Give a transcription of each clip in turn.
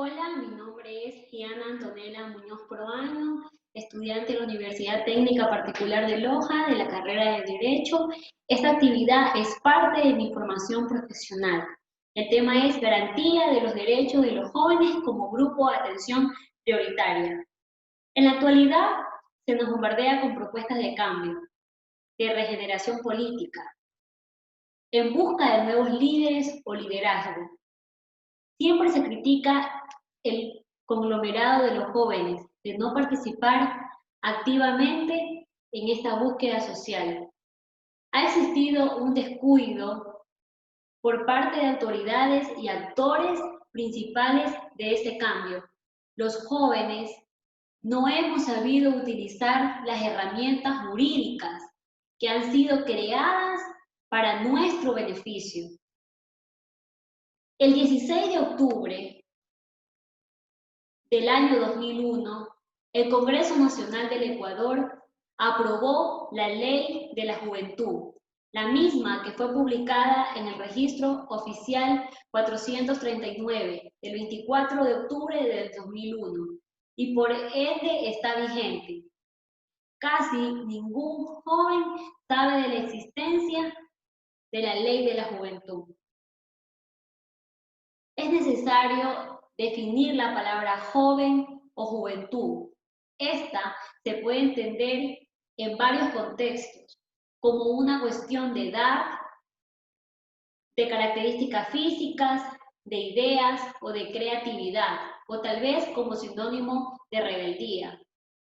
Hola, mi nombre es Giana Antonella Muñoz Proaño, estudiante de la Universidad Técnica Particular de Loja, de la carrera de Derecho. Esta actividad es parte de mi formación profesional. El tema es garantía de los derechos de los jóvenes como grupo de atención prioritaria. En la actualidad se nos bombardea con propuestas de cambio, de regeneración política, en busca de nuevos líderes o liderazgo. Siempre se critica el conglomerado de los jóvenes de no participar activamente en esta búsqueda social. Ha existido un descuido por parte de autoridades y actores principales de este cambio. Los jóvenes no hemos sabido utilizar las herramientas jurídicas que han sido creadas para nuestro beneficio. El 16 de octubre del año 2001, el Congreso Nacional del Ecuador aprobó la Ley de la Juventud, la misma que fue publicada en el Registro Oficial 439 del 24 de octubre del 2001 y por ende está vigente. Casi ningún joven sabe de la existencia de la Ley de la Juventud. Es necesario definir la palabra joven o juventud. Esta se puede entender en varios contextos, como una cuestión de edad, de características físicas, de ideas o de creatividad, o tal vez como sinónimo de rebeldía.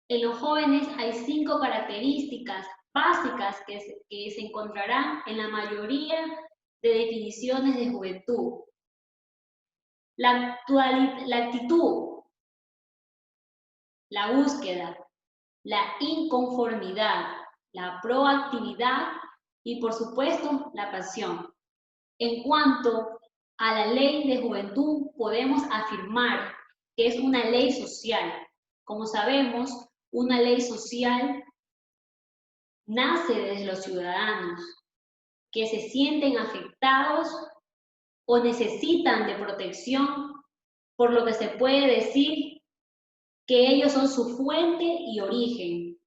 En los jóvenes hay 5 características básicas que se encontrarán en la mayoría de definiciones de juventud. La actitud, la búsqueda, la inconformidad, la proactividad y por supuesto la pasión. En cuanto a la ley de juventud, podemos afirmar que es una ley social. Como sabemos, una ley social nace desde los ciudadanos que se sienten afectados o necesitan de protección, por lo que se puede decir que ellos son su fuente y origen.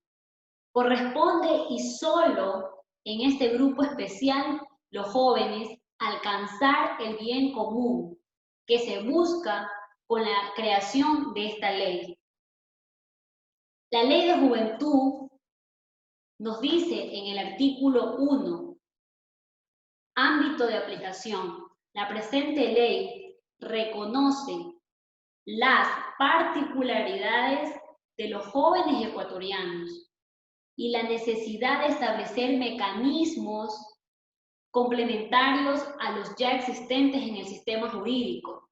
Corresponde y solo en este grupo especial, los jóvenes, alcanzar el bien común que se busca con la creación de esta ley. La ley de juventud nos dice en el artículo 1, ámbito de aplicación. La presente ley reconoce las particularidades de los jóvenes ecuatorianos y la necesidad de establecer mecanismos complementarios a los ya existentes en el sistema jurídico,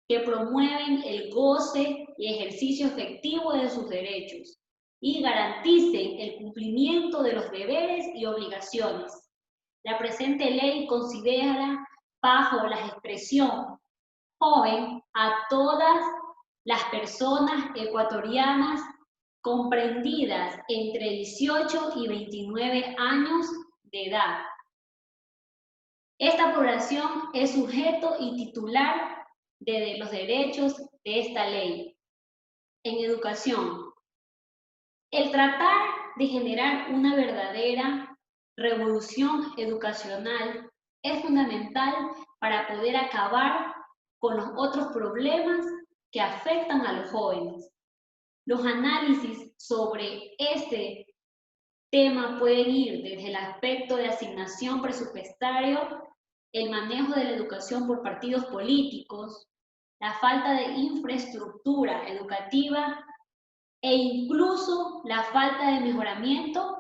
que promueven el goce y ejercicio efectivo de sus derechos y garanticen el cumplimiento de los deberes y obligaciones. La presente ley considera bajo la expresión joven a todas las personas ecuatorianas comprendidas entre 18 y 29 años de edad. Esta población es sujeto y titular de los derechos de esta ley. En educación, el tratar de generar una verdadera revolución educacional es fundamental para poder acabar con los otros problemas que afectan a los jóvenes. Los análisis sobre este tema pueden ir desde el aspecto de asignación presupuestario, el manejo de la educación por partidos políticos, la falta de infraestructura educativa e incluso la falta de mejoramiento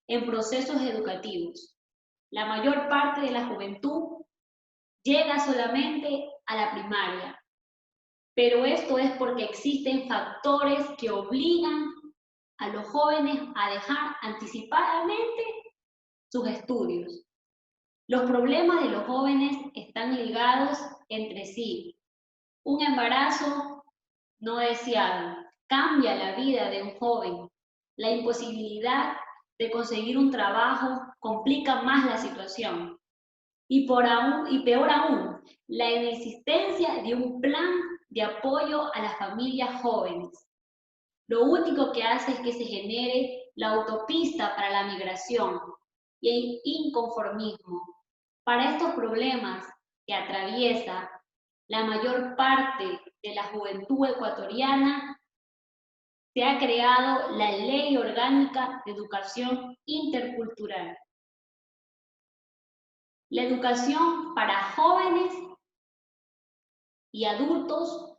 en procesos educativos. La mayor parte de la juventud llega solamente a la primaria, pero esto es porque existen factores que obligan a los jóvenes a dejar anticipadamente sus estudios. Los problemas de los jóvenes están ligados entre sí. Un embarazo no deseado cambia la vida de un joven. La imposibilidad de conseguir un trabajo complica más la situación. Y peor aún, la inexistencia de un plan de apoyo a las familias jóvenes. Lo único que hace es que se genere la autopista para la migración y el inconformismo. Para estos problemas que atraviesa la mayor parte de la juventud ecuatoriana, se ha creado la Ley Orgánica de Educación Intercultural. La educación para jóvenes y adultos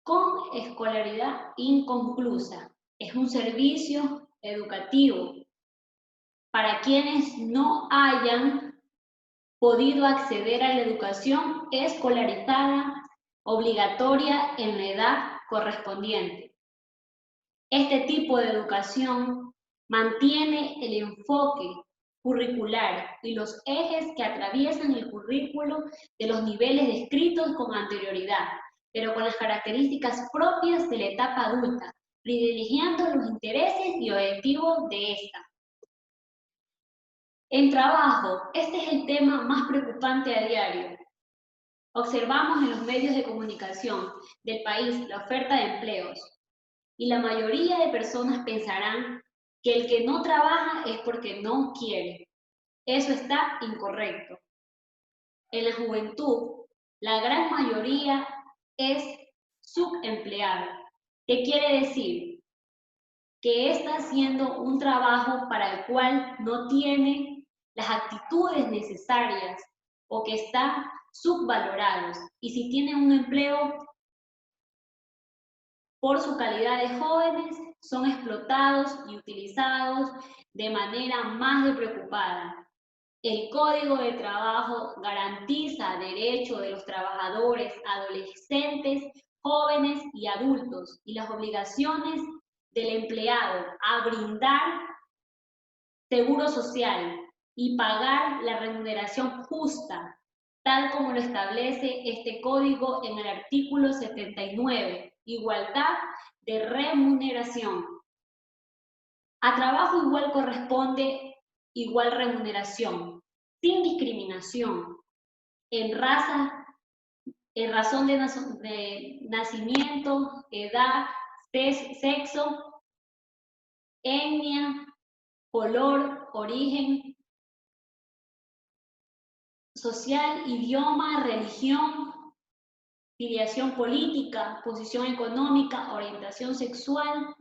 con escolaridad inconclusa. Es un servicio educativo para quienes no hayan podido acceder a la educación escolarizada obligatoria en la edad correspondiente. Este tipo de educación mantiene el enfoque curricular y los ejes que atraviesan el currículo de los niveles descritos con anterioridad, pero con las características propias de la etapa adulta, privilegiando los intereses y objetivos de esta. En trabajo, este es el tema más preocupante a diario. Observamos en los medios de comunicación del país la oferta de empleos y la mayoría de personas pensarán que el que no trabaja es porque no quiere. Eso está incorrecto. En la juventud, la gran mayoría es subempleada. ¿Qué quiere decir? Que está haciendo un trabajo para el cual no tiene las actitudes necesarias o que están subvalorados. Y si tienen un empleo, por su calidad de jóvenes, son explotados y utilizados de manera más despreocupada. El Código de Trabajo garantiza derechos de los trabajadores, adolescentes, jóvenes y adultos, y las obligaciones del empleado a brindar seguro social y pagar la remuneración justa, tal como lo establece este código en el artículo 79, igualdad de remuneración. A trabajo igual corresponde igual remuneración, sin discriminación, en raza, en razón de nacimiento, edad, sexo, etnia, color, origen social, idioma, religión, filiación política, posición económica, orientación sexual,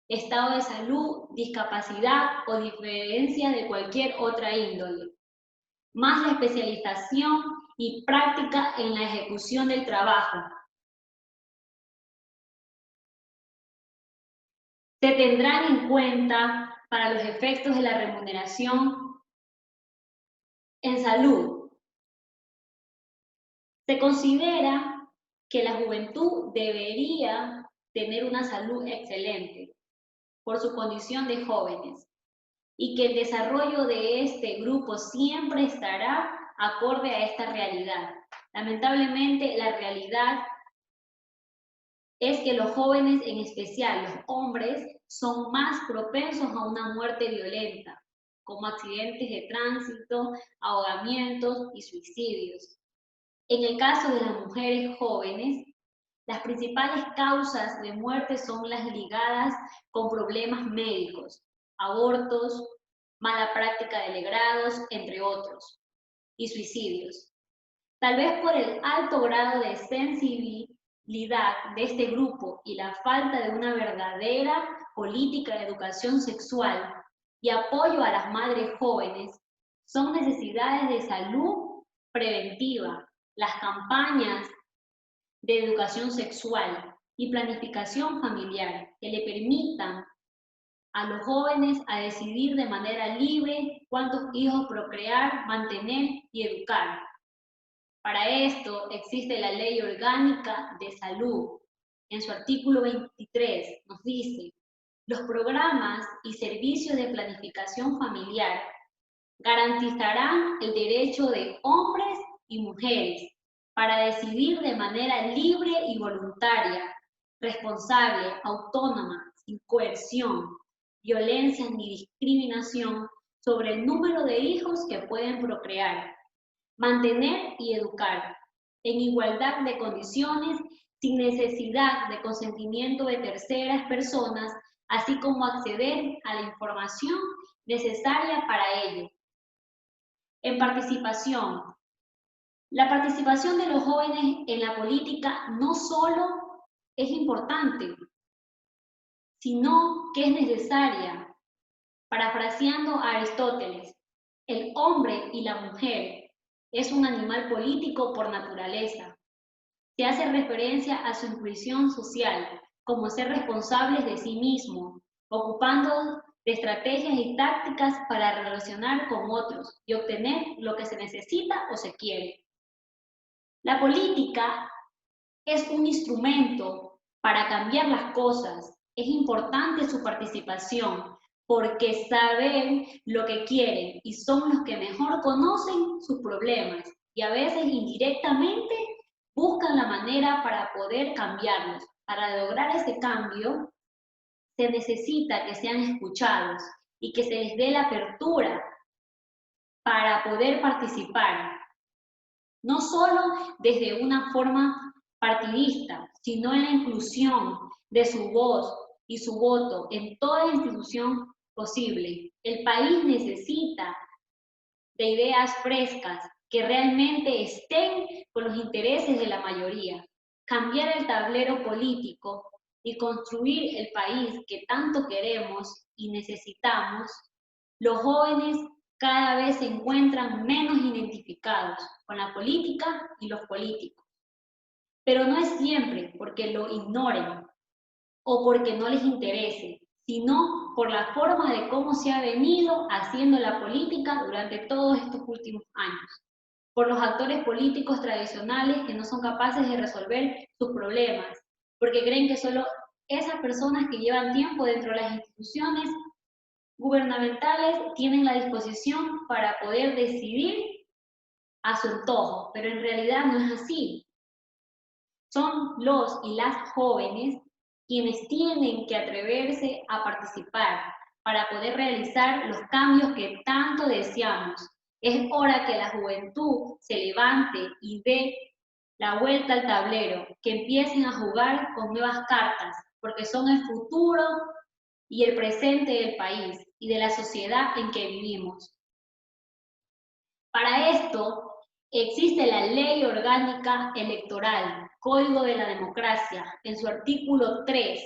estado de salud, discapacidad o diferencia de cualquier otra índole, más la especialización y práctica en la ejecución del trabajo. Se tendrán en cuenta para los efectos de la remuneración en salud. Se considera que la juventud debería tener una salud excelente por su condición de jóvenes y que el desarrollo de este grupo siempre estará acorde a esta realidad. Lamentablemente, la realidad es que los jóvenes, en especial los hombres, son más propensos a una muerte violenta, como accidentes de tránsito, ahogamientos y suicidios. En el caso de las mujeres jóvenes, las principales causas de muerte son las ligadas con problemas médicos, abortos, mala práctica de legrados, entre otros, y suicidios. Tal vez por el alto grado de sensibilidad de este grupo y la falta de una verdadera política de educación sexual y apoyo a las madres jóvenes, son necesidades de salud preventiva, las campañas de educación sexual y planificación familiar que le permitan a los jóvenes a decidir de manera libre cuántos hijos procrear, mantener y educar. Para esto existe la Ley Orgánica de Salud. En su artículo 23 nos dice: los programas y servicios de planificación familiar garantizarán el derecho de hombres y mujeres para decidir de manera libre y voluntaria, responsable, autónoma, sin coerción, violencia ni discriminación sobre el número de hijos que pueden procrear. mantener y educar en igualdad de condiciones, sin necesidad de consentimiento de terceras personas, así como acceder a la información necesaria para ello. En participación. La participación de los jóvenes en la política no solo es importante, sino que es necesaria. Parafraseando a Aristóteles, el hombre y la mujer es un animal político por naturaleza. Se hace referencia a su inclusión social, como ser responsables de sí mismo, ocupando de estrategias y tácticas para relacionar con otros y obtener lo que se necesita o se quiere. La política es un instrumento para cambiar las cosas. Es importante su participación porque saben lo que quieren y son los que mejor conocen sus problemas y a veces indirectamente buscan la manera para poder cambiarlos. Para lograr ese cambio se necesita que sean escuchados y que se les dé la apertura para poder participar, no solo desde una forma partidista, sino en la inclusión de su voz y su voto en toda institución posible. El país necesita de ideas frescas que realmente estén con los intereses de la mayoría. Cambiar el tablero político y construir el país que tanto queremos y necesitamos, los jóvenes cada vez se encuentran menos identificados con la política y los políticos. Pero no es siempre porque lo ignoren o porque no les interese, sino por la forma de cómo se ha venido haciendo la política durante todos estos últimos años, por los actores políticos tradicionales que no son capaces de resolver sus problemas, porque creen que solo esas personas que llevan tiempo dentro de las instituciones gubernamentales tienen la disposición para poder decidir a su antojo, pero en realidad no es así. Son los y las jóvenes quienes tienen que atreverse a participar para poder realizar los cambios que tanto deseamos. Es hora que la juventud se levante y dé la vuelta al tablero, que empiecen a jugar con nuevas cartas, porque son el futuro y el presente del país y de la sociedad en que vivimos. Para esto existe la Ley Orgánica Electoral, Código de la Democracia. En su artículo 3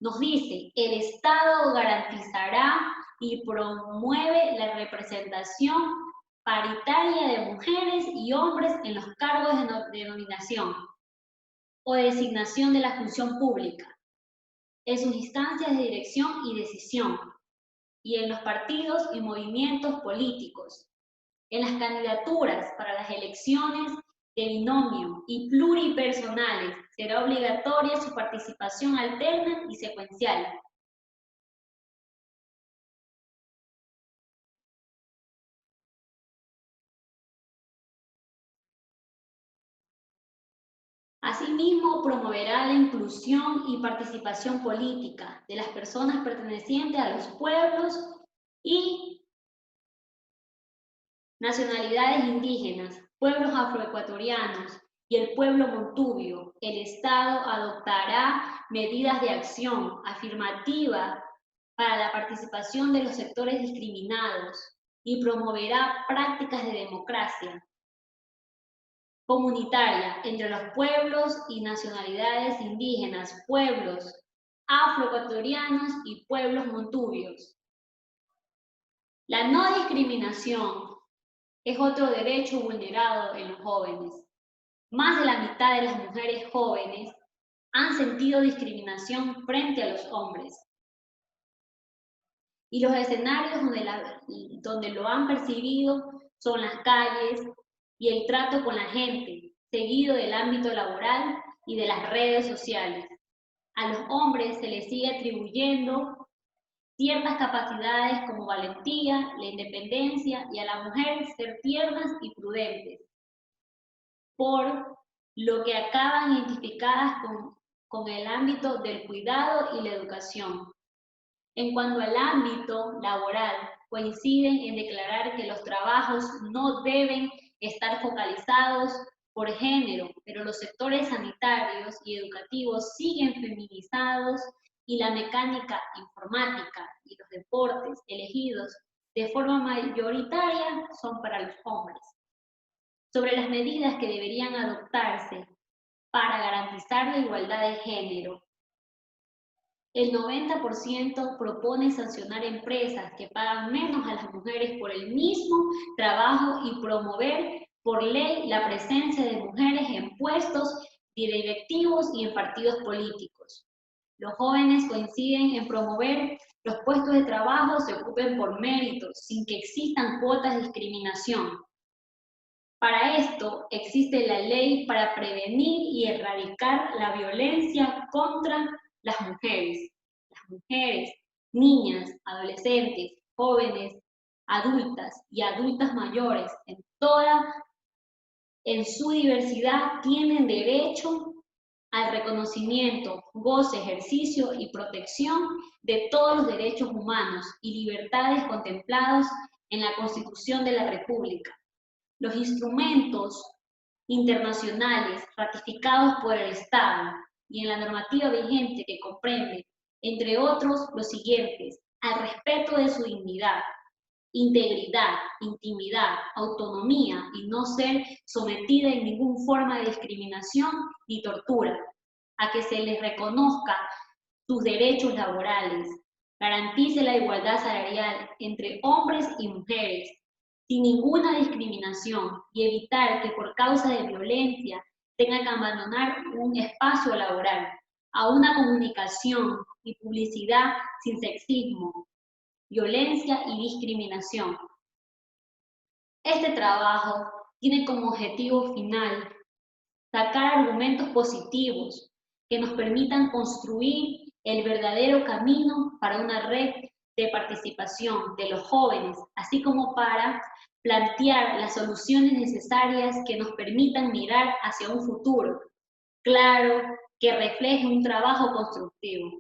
nos dice: el Estado garantizará y promueve la representación paritaria de mujeres y hombres en los cargos de nominación o de designación de la función pública, en sus instancias de dirección y decisión, y en los partidos y movimientos políticos. En las candidaturas para las elecciones de binomio y pluripersonales será obligatoria su participación alterna y secuencial. Asimismo, promoverá la inclusión y participación política de las personas pertenecientes a los pueblos y nacionalidades indígenas, pueblos afroecuatorianos y el pueblo montubio. El Estado adoptará medidas de acción afirmativa para la participación de los sectores discriminados y promoverá prácticas de democracia comunitaria entre los pueblos y nacionalidades indígenas, pueblos afroecuatorianos y pueblos montubios. La no discriminación es otro derecho vulnerado en los jóvenes. Más de la mitad de las mujeres jóvenes han sentido discriminación frente a los hombres. Y los escenarios donde lo han percibido son las calles y el trato con la gente, seguido del ámbito laboral y de las redes sociales. A los hombres se les sigue atribuyendo ciertas capacidades como valentía, la independencia, y a la mujer ser tiernas y prudentes, por lo que acaban identificadas con el ámbito del cuidado y la educación. En cuanto al ámbito laboral, coinciden en declarar que los trabajos no deben estar focalizados por género, pero los sectores sanitarios y educativos siguen feminizados y la mecánica informática y los deportes elegidos de forma mayoritaria son para los hombres. Sobre las medidas que deberían adoptarse para garantizar la igualdad de género, el 90% propone sancionar empresas que pagan menos a las mujeres por el mismo trabajo y promover por ley la presencia de mujeres en puestos directivos y en partidos políticos. Los jóvenes coinciden en promover los puestos de trabajo se ocupen por mérito, sin que existan cuotas de discriminación. Para esto existe la ley para prevenir y erradicar la violencia contra las mujeres. Las mujeres, niñas, adolescentes, jóvenes, adultas y adultas mayores, en su diversidad, tienen derecho al reconocimiento, goce, ejercicio y protección de todos los derechos humanos y libertades contemplados en la Constitución de la República. Los instrumentos internacionales ratificados por el Estado y en la normativa vigente que comprende, entre otros, los siguientes: al respeto de su dignidad, integridad, intimidad, autonomía y no ser sometida en ninguna forma de discriminación ni tortura, a que se les reconozca sus derechos laborales, garantice la igualdad salarial entre hombres y mujeres, sin ninguna discriminación y evitar que por causa de violencia tenga que abandonar un espacio laboral, a una comunicación y publicidad sin sexismo, violencia y discriminación. Este trabajo tiene como objetivo final sacar argumentos positivos que nos permitan construir el verdadero camino para una red de participación de los jóvenes, así como para plantear las soluciones necesarias que nos permitan mirar hacia un futuro claro que refleje un trabajo constructivo.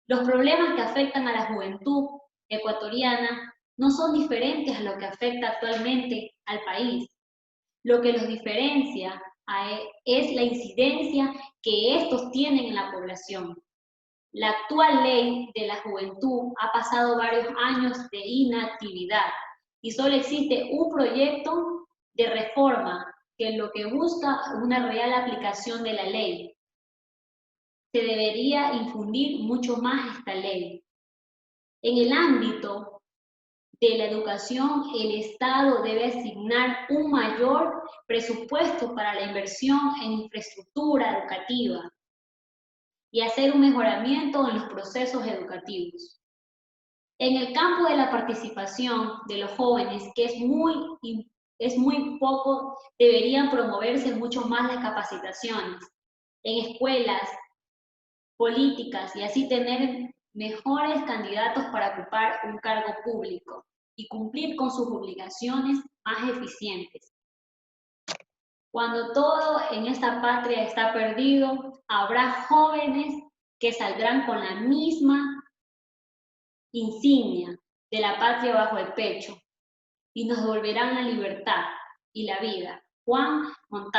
Los problemas que afectan a la juventud ecuatoriana no son diferentes a lo que afecta actualmente al país. Lo que los diferencia es la incidencia que estos tienen en la población. La actual ley de la juventud ha pasado varios años de inactividad y solo existe un proyecto de reforma que lo que busca una real aplicación de la ley. Se debería infundir mucho más esta ley. En el ámbito de la educación, el Estado debe asignar un mayor presupuesto para la inversión en infraestructura educativa y hacer un mejoramiento en los procesos educativos. En el campo de la participación de los jóvenes, que es muy poco, deberían promoverse mucho más las capacitaciones en escuelas, políticas y así tener mejores candidatos para ocupar un cargo público y cumplir con sus obligaciones más eficientes. Cuando todo en esta patria está perdido, habrá jóvenes que saldrán con la misma insignia de la patria bajo el pecho y nos devolverán la libertad y la vida. Juan Montalvo.